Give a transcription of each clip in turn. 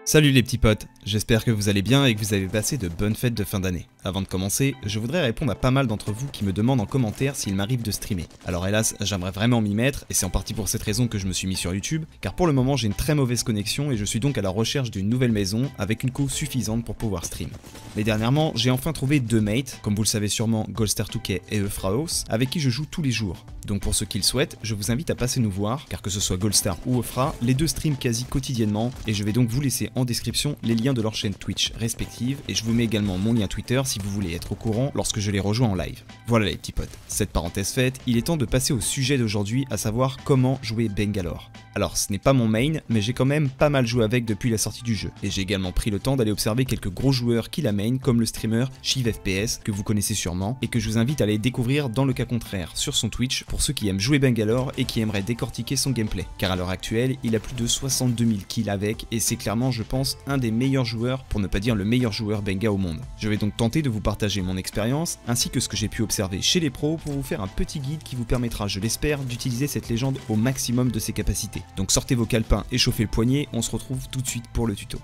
Salut les petits potes, j'espère que vous allez bien et que vous avez passé de bonnes fêtes de fin d'année. Avant de commencer, je voudrais répondre à pas mal d'entre vous qui me demandent en commentaire s'il m'arrive de streamer. Alors hélas, j'aimerais vraiment m'y mettre et c'est en partie pour cette raison que je me suis mis sur YouTube, car pour le moment j'ai une très mauvaise connexion et je suis donc à la recherche d'une nouvelle maison avec une co suffisante pour pouvoir stream. Mais dernièrement, j'ai enfin trouvé deux mates, comme vous le savez sûrement Goldstar2k et Eufraos, avec qui je joue tous les jours. Donc pour ceux qui le souhaitent, je vous invite à passer nous voir, car que ce soit Goldstar ou Eufra, les deux streament quasi quotidiennement et je vais donc vous laisser en description les liens de leurs chaînes Twitch respectives et je vous mets également mon lien Twitter si vous voulez être au courant lorsque je les rejoins en live. Voilà les petits potes, cette parenthèse faite, il est temps de passer au sujet d'aujourd'hui, à savoir comment jouer Bangalore. Alors ce n'est pas mon main, mais j'ai quand même pas mal joué avec depuis la sortie du jeu, et j'ai également pris le temps d'aller observer quelques gros joueurs qui la main, comme le streamer ShivFPS, que vous connaissez sûrement, et que je vous invite à aller découvrir dans le cas contraire sur son Twitch pour ceux qui aiment jouer Bangalore et qui aimeraient décortiquer son gameplay, car à l'heure actuelle, il a plus de 62 000 kills avec, et c'est clairement je pense un des meilleurs joueurs, pour ne pas dire le meilleur joueur Benga au monde. Je vais donc tenter de vous partager mon expérience, ainsi que ce que j'ai pu observer chez les pros pour vous faire un petit guide qui vous permettra, je l'espère, d'utiliser cette légende au maximum de ses capacités. Donc sortez vos calepins et chauffez le poignet, on se retrouve tout de suite pour le tuto.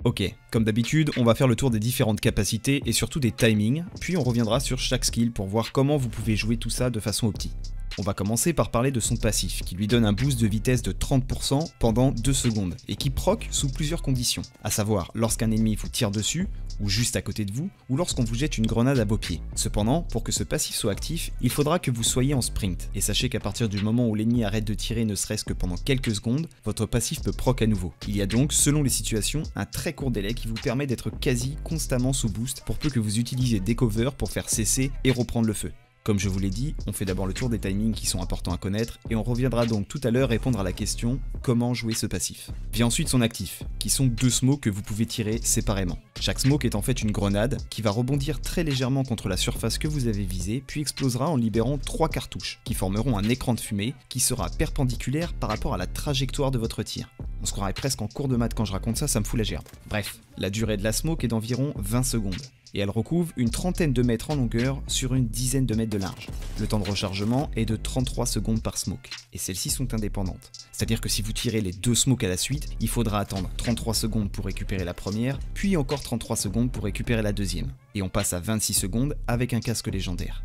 Ok, comme d'habitude, on va faire le tour des différentes capacités et surtout des timings, puis on reviendra sur chaque skill pour voir comment vous pouvez jouer tout ça de façon optique. On va commencer par parler de son passif, qui lui donne un boost de vitesse de 30% pendant 2 secondes, et qui proc sous plusieurs conditions, à savoir lorsqu'un ennemi vous tire dessus, ou juste à côté de vous, ou lorsqu'on vous jette une grenade à vos pieds. Cependant, pour que ce passif soit actif, il faudra que vous soyez en sprint, et sachez qu'à partir du moment où l'ennemi arrête de tirer ne serait-ce que pendant quelques secondes, votre passif peut proc à nouveau. Il y a donc, selon les situations, un très court délai qui vous permet d'être quasi constamment sous boost, pour peu que vous utilisiez des covers pour faire cesser et reprendre le feu. Comme je vous l'ai dit, on fait d'abord le tour des timings qui sont importants à connaître et on reviendra donc tout à l'heure répondre à la question comment jouer ce passif. Vient ensuite son actif, qui sont 2 smokes que vous pouvez tirer séparément. Chaque smoke est en fait une grenade qui va rebondir très légèrement contre la surface que vous avez visée puis explosera en libérant 3 cartouches qui formeront un écran de fumée qui sera perpendiculaire par rapport à la trajectoire de votre tir. On se croirait presque en cours de maths quand je raconte ça, ça me fout la gerbe. Bref, la durée de la smoke est d'environ 20 secondes. Et elle recouvre une trentaine de mètres en longueur sur une dizaine de mètres de large. Le temps de rechargement est de 33 secondes par smoke, et celles-ci sont indépendantes. C'est-à-dire que si vous tirez les 2 smokes à la suite, il faudra attendre 33 secondes pour récupérer la première, puis encore 33 secondes pour récupérer la deuxième. Et on passe à 26 secondes avec un casque légendaire.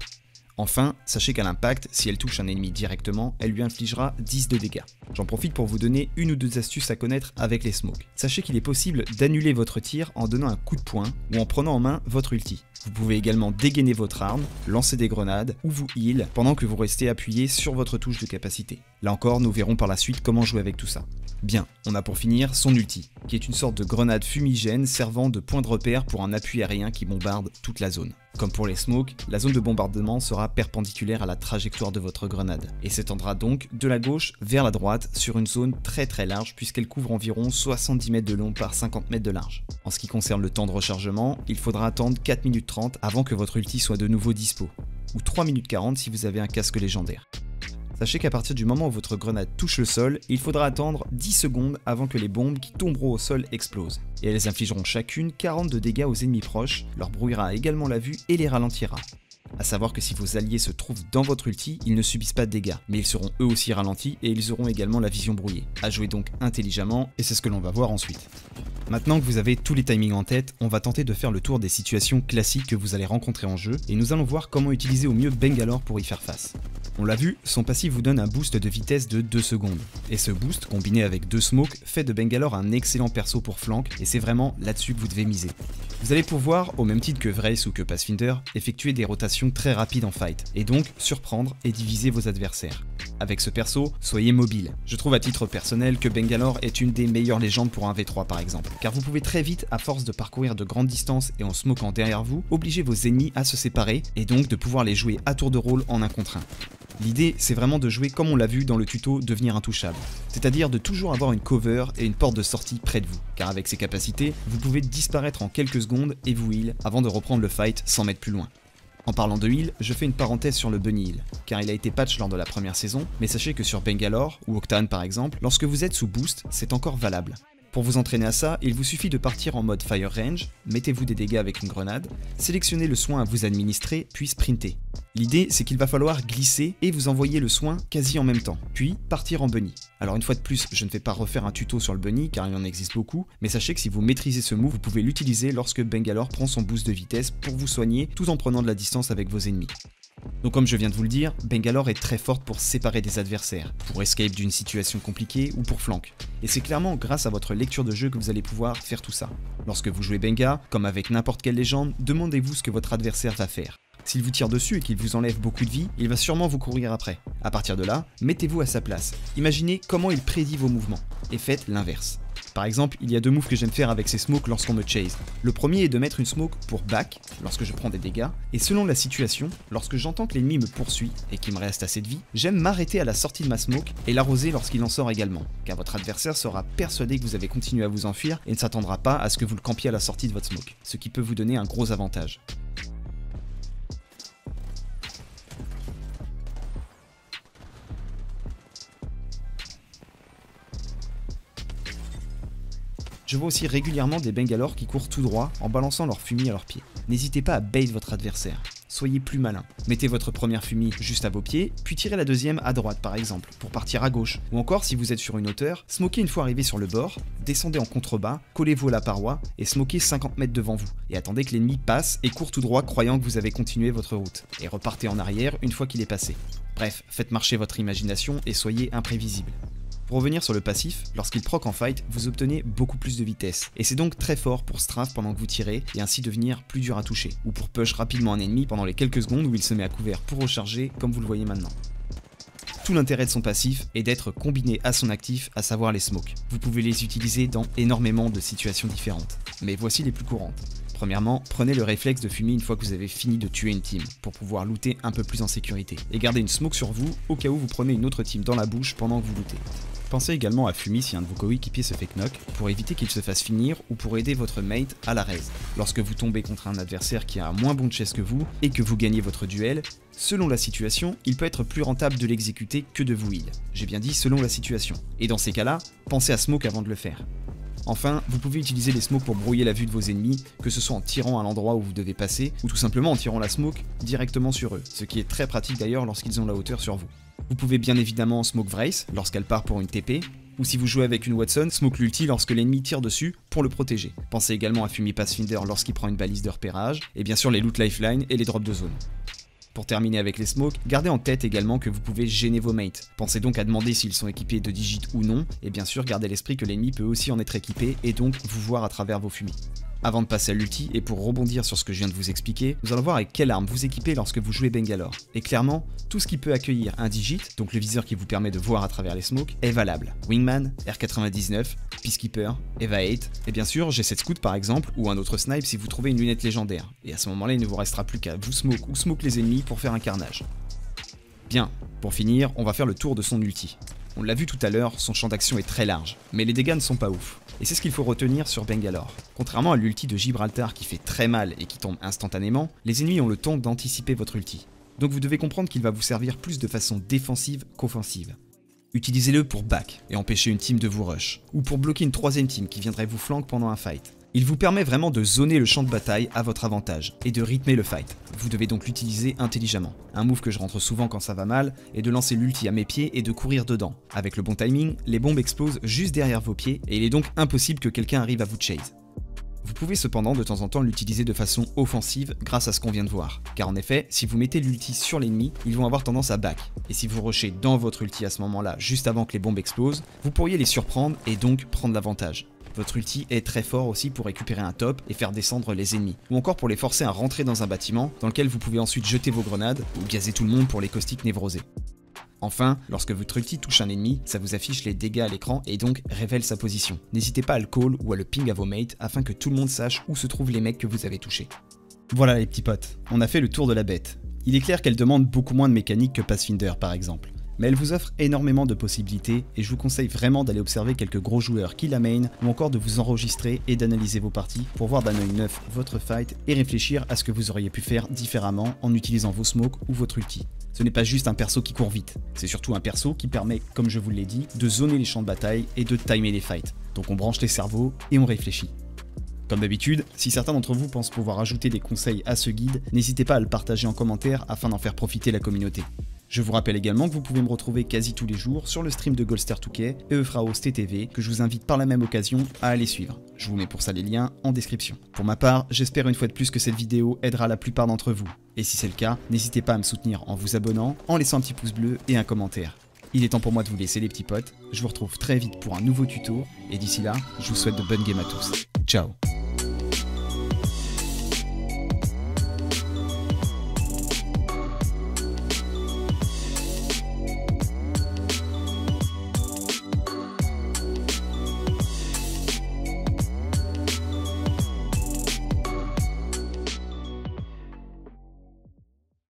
Enfin, sachez qu'à l'impact, si elle touche un ennemi directement, elle lui infligera 10 de dégâts. J'en profite pour vous donner une ou deux astuces à connaître avec les smokes. Sachez qu'il est possible d'annuler votre tir en donnant un coup de poing ou en prenant en main votre ulti. Vous pouvez également dégainer votre arme, lancer des grenades ou vous heal pendant que vous restez appuyé sur votre touche de capacité. Là encore, nous verrons par la suite comment jouer avec tout ça. Bien, on a pour finir son ulti, qui est une sorte de grenade fumigène servant de point de repère pour un appui aérien qui bombarde toute la zone. Comme pour les smokes, la zone de bombardement sera perpendiculaire à la trajectoire de votre grenade, et s'étendra donc de la gauche vers la droite sur une zone très large puisqu'elle couvre environ 70 mètres de long par 50 mètres de large. En ce qui concerne le temps de rechargement, il faudra attendre 4 minutes 30 avant que votre ulti soit de nouveau dispo, ou 3 minutes 40 si vous avez un casque légendaire. Sachez qu'à partir du moment où votre grenade touche le sol, il faudra attendre 10 secondes avant que les bombes qui tomberont au sol explosent. Et elles infligeront chacune 40 de dégâts aux ennemis proches, leur brouillera également la vue et les ralentira. A savoir que si vos alliés se trouvent dans votre ulti, ils ne subissent pas de dégâts, mais ils seront eux aussi ralentis et ils auront également la vision brouillée. À jouer donc intelligemment, et c'est ce que l'on va voir ensuite. Maintenant que vous avez tous les timings en tête, on va tenter de faire le tour des situations classiques que vous allez rencontrer en jeu, et nous allons voir comment utiliser au mieux Bangalore pour y faire face. On l'a vu, son passif vous donne un boost de vitesse de 2 secondes, et ce boost, combiné avec 2 smokes, fait de Bangalore un excellent perso pour flank, et c'est vraiment là-dessus que vous devez miser. Vous allez pouvoir, au même titre que Vrace ou que Pathfinder, effectuer des rotations très rapides en fight, et donc surprendre et diviser vos adversaires. Avec ce perso, soyez mobile. Je trouve à titre personnel que Bangalore est une des meilleures légendes pour un V3 par exemple, car vous pouvez très vite, à force de parcourir de grandes distances et en smokant derrière vous, obliger vos ennemis à se séparer, et donc de pouvoir les jouer à tour de rôle en 1 contre 1. L'idée, c'est vraiment de jouer comme on l'a vu dans le tuto Devenir intouchable, c'est-à-dire de toujours avoir une cover et une porte de sortie près de vous, car avec ces capacités, vous pouvez disparaître en quelques secondes et vous heal avant de reprendre le fight 100 mètres plus loin. En parlant de heal, je fais une parenthèse sur le bunny heal, car il a été patch lors de la première saison, mais sachez que sur Bangalore, ou Octane par exemple, lorsque vous êtes sous boost, c'est encore valable. Pour vous entraîner à ça, il vous suffit de partir en mode Fire Range, mettez-vous des dégâts avec une grenade, sélectionnez le soin à vous administrer, puis sprintez. L'idée, c'est qu'il va falloir glisser et vous envoyer le soin quasi en même temps, puis partir en bunny. Alors une fois de plus, je ne vais pas refaire un tuto sur le bunny car il en existe beaucoup, mais sachez que si vous maîtrisez ce move, vous pouvez l'utiliser lorsque Bangalore prend son boost de vitesse pour vous soigner tout en prenant de la distance avec vos ennemis. Donc comme je viens de vous le dire, Bangalore est très forte pour séparer des adversaires, pour escape d'une situation compliquée ou pour flank. Et c'est clairement grâce à votre lecture de jeu que vous allez pouvoir faire tout ça. Lorsque vous jouez Benga, comme avec n'importe quelle légende, demandez-vous ce que votre adversaire va faire. S'il vous tire dessus et qu'il vous enlève beaucoup de vie, il va sûrement vous courir après. À partir de là, mettez-vous à sa place. Imaginez comment il prédit vos mouvements, et faites l'inverse. Par exemple, il y a deux moves que j'aime faire avec ces smokes lorsqu'on me chase. Le premier est de mettre une smoke pour back, lorsque je prends des dégâts, et selon la situation, lorsque j'entends que l'ennemi me poursuit et qu'il me reste assez de vie, j'aime m'arrêter à la sortie de ma smoke et l'arroser lorsqu'il en sort également, car votre adversaire sera persuadé que vous avez continué à vous enfuir et ne s'attendra pas à ce que vous le campiez à la sortie de votre smoke, ce qui peut vous donner un gros avantage. Je vois aussi régulièrement des Bangalore qui courent tout droit en balançant leur fumier à leurs pieds. N'hésitez pas à bait votre adversaire, soyez plus malin. Mettez votre première fumée juste à vos pieds, puis tirez la deuxième à droite par exemple, pour partir à gauche. Ou encore si vous êtes sur une hauteur, smokez une fois arrivé sur le bord, descendez en contrebas, collez-vous à la paroi et smokez 50 mètres devant vous. Et attendez que l'ennemi passe et court tout droit croyant que vous avez continué votre route. Et repartez en arrière une fois qu'il est passé. Bref, faites marcher votre imagination et soyez imprévisible. Pour revenir sur le passif, lorsqu'il proc en fight, vous obtenez beaucoup plus de vitesse, et c'est donc très fort pour strafe pendant que vous tirez, et ainsi devenir plus dur à toucher, ou pour push rapidement un ennemi pendant les quelques secondes où il se met à couvert pour recharger, comme vous le voyez maintenant. Tout l'intérêt de son passif est d'être combiné à son actif, à savoir les smokes. Vous pouvez les utiliser dans énormément de situations différentes, mais voici les plus courantes. Premièrement, prenez le réflexe de fumer une fois que vous avez fini de tuer une team, pour pouvoir looter un peu plus en sécurité, et gardez une smoke sur vous au cas où vous prenez une autre team dans la bouche pendant que vous lootez. Pensez également à fumer si un de vos coéquipiers se fait knock, pour éviter qu'il se fasse finir ou pour aider votre mate à la raise. Lorsque vous tombez contre un adversaire qui a un moins bon chest que vous, et que vous gagnez votre duel, selon la situation, il peut être plus rentable de l'exécuter que de vous heal. J'ai bien dit selon la situation. Et dans ces cas-là, pensez à smoke avant de le faire. Enfin, vous pouvez utiliser les smokes pour brouiller la vue de vos ennemis, que ce soit en tirant à l'endroit où vous devez passer, ou tout simplement en tirant la smoke directement sur eux, ce qui est très pratique d'ailleurs lorsqu'ils ont la hauteur sur vous. Vous pouvez bien évidemment smoke Vrace lorsqu'elle part pour une TP, ou si vous jouez avec une Wattson, smoke l'ulti lorsque l'ennemi tire dessus pour le protéger. Pensez également à fumer Pathfinder lorsqu'il prend une balise de repérage, et bien sûr les loot lifeline et les drops de zone. Pour terminer avec les smokes, gardez en tête également que vous pouvez gêner vos mates. Pensez donc à demander s'ils sont équipés de digits ou non, et bien sûr gardez à l'esprit que l'ennemi peut aussi en être équipé et donc vous voir à travers vos fumées. Avant de passer à l'ulti, et pour rebondir sur ce que je viens de vous expliquer, nous allons voir avec quelle arme vous équipez lorsque vous jouez Bangalore. Et clairement, tout ce qui peut accueillir un digit, donc le viseur qui vous permet de voir à travers les smokes, est valable. Wingman, R99, Peacekeeper, Eva 8, et bien sûr G7 Scout par exemple, ou un autre snipe si vous trouvez une lunette légendaire. Et à ce moment-là, il ne vous restera plus qu'à vous smoke ou smoke les ennemis pour faire un carnage. Bien, pour finir, on va faire le tour de son ulti. On l'a vu tout à l'heure, son champ d'action est très large, mais les dégâts ne sont pas ouf. Et c'est ce qu'il faut retenir sur Bangalore. Contrairement à l'ulti de Gibraltar qui fait très mal et qui tombe instantanément, les ennemis ont le temps d'anticiper votre ulti. Donc vous devez comprendre qu'il va vous servir plus de façon défensive qu'offensive. Utilisez-le pour back et empêcher une team de vous rush, ou pour bloquer une troisième team qui viendrait vous flank pendant un fight. Il vous permet vraiment de zoner le champ de bataille à votre avantage, et de rythmer le fight. Vous devez donc l'utiliser intelligemment. Un move que je rentre souvent quand ça va mal, est de lancer l'ulti à mes pieds et de courir dedans. Avec le bon timing, les bombes explosent juste derrière vos pieds, et il est donc impossible que quelqu'un arrive à vous chase. Vous pouvez cependant de temps en temps l'utiliser de façon offensive grâce à ce qu'on vient de voir. Car en effet, si vous mettez l'ulti sur l'ennemi, ils vont avoir tendance à back. Et si vous rushez dans votre ulti à ce moment-là, juste avant que les bombes explosent, vous pourriez les surprendre et donc prendre l'avantage. Votre ulti est très fort aussi pour récupérer un top et faire descendre les ennemis, ou encore pour les forcer à rentrer dans un bâtiment dans lequel vous pouvez ensuite jeter vos grenades ou gazer tout le monde pour les caustiques névrosés. Enfin, lorsque votre ulti touche un ennemi, ça vous affiche les dégâts à l'écran et donc révèle sa position. N'hésitez pas à le call ou à le ping à vos mates afin que tout le monde sache où se trouvent les mecs que vous avez touchés. Voilà les petits potes, on a fait le tour de la bête. Il est clair qu'elle demande beaucoup moins de mécanique que Pathfinder par exemple. Mais elle vous offre énormément de possibilités et je vous conseille vraiment d'aller observer quelques gros joueurs qui la main ou encore de vous enregistrer et d'analyser vos parties pour voir d'un œil neuf votre fight et réfléchir à ce que vous auriez pu faire différemment en utilisant vos smokes ou votre ulti. Ce n'est pas juste un perso qui court vite, c'est surtout un perso qui permet, comme je vous l'ai dit, de zoner les champs de bataille et de timer les fights. Donc on branche les cerveaux et on réfléchit. Comme d'habitude, si certains d'entre vous pensent pouvoir ajouter des conseils à ce guide, n'hésitez pas à le partager en commentaire afin d'en faire profiter la communauté. Je vous rappelle également que vous pouvez me retrouver quasi tous les jours sur le stream de Golster2K et Euphraos TTV, que je vous invite par la même occasion à aller suivre. Je vous mets pour ça les liens en description. Pour ma part, j'espère une fois de plus que cette vidéo aidera la plupart d'entre vous. Et si c'est le cas, n'hésitez pas à me soutenir en vous abonnant, en laissant un petit pouce bleu et un commentaire. Il est temps pour moi de vous laisser les petits potes, je vous retrouve très vite pour un nouveau tuto, et d'ici là, je vous souhaite de bonnes games à tous. Ciao.